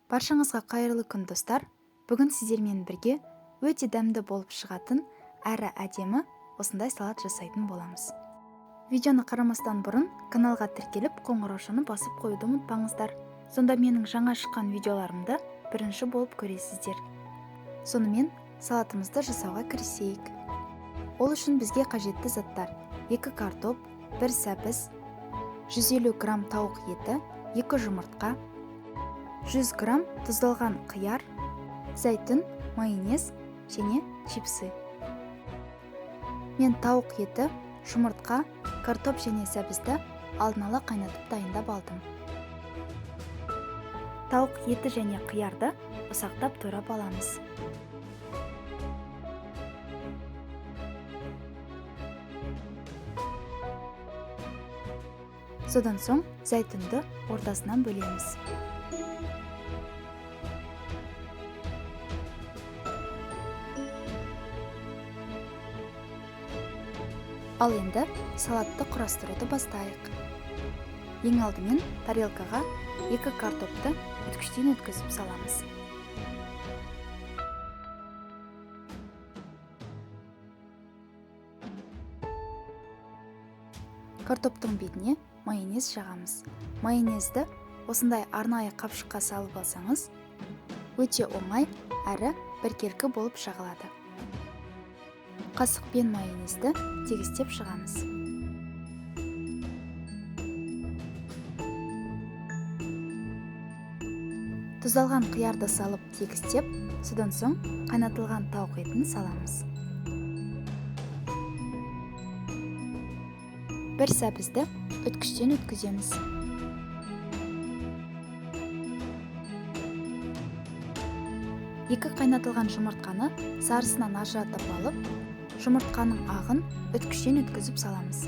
Баршаңызға қайырлы күн достар. Бүгін сіздермен бірге өте дәмді болып шығатын әрі әдемі осындай салат жасайтын боламыз. Видеоны қарамастан бұрын каналға тіркеліп қоңыраушаны басып қоюды ұмытпаңыздар. Сонда менің жаңа шыққан видеоларымды бірінші болып көресіздер. Сонымен салатымызды жасауға кірісейік. Ол үшін бізге қажетті заттар: 2 картоп, 1 сәбіз, 150 грамм тауық еті, 2 жұмыртқа, 100 грамм тұздалған қияр, зәйтүн, майонез және чипсы. Мен тауық еті, жұмыртқа, картоп және сәбізді алдын ала қайнатып дайындап алдым. Тауық еті және қиярды ұсақтап турап аламыз. Содан соң зәйтүнді ортасынан бөлеміз. Ал енді салатты құрастыруды бастайық. Ең алдымен тарелкаға 2 картопты үткіштен өткізіп саламыз. Картоптың бетіне майонез жағамыз. Майонезді осындай арнайы қапшыққа салып алсаңыз, өте оңай әрі біркелкі болып жағылады. Қасықпен майонезді тегістеп шығамыз. Тұздалған қиярды салып тегістеп, содан соң қайнатылған тауық етін саламыз. 1 сәбізді үткіштен өткіземіз. Екі қайнатылған жұмыртқаны сарысынан ажыратып алып, жұмыртқаның ағын үткіштен өткізіп саламыз.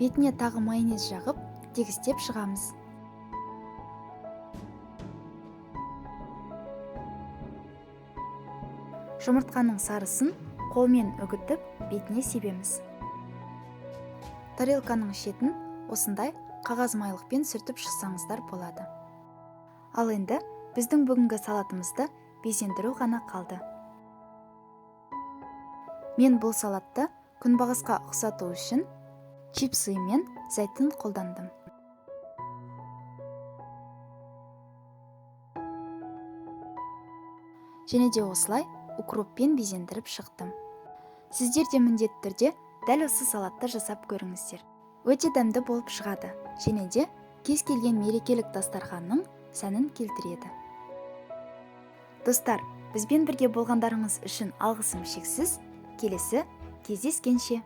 Бетіне тағы майонез жағып, тегістеп шығамыз. Жұмыртқаның сарысын қолмен үгітіп, бетіне себеміз. Тарелканың шетін осындай қағаз майлықпен сүртіп шықсаңыздар болады. Ал енді біздің бүгінгі салатымызды безендіру ғана қалды. Мен бұл салатты күнбағысқа ұқсату үшін чипсы мен зәйтүн қолдандым. Және де осылай укроппен безендіріп шықтым. Сіздер де міндетті түрде дәл осы салатты жасап көріңіздер. Өте дәмді болып шығады, және де кез келген мерекелік дастарханның сәнін келтіреді. Достар, бізбен бірге болғандарыңыз үшін алғысым шексіз. Келесі кездескенше.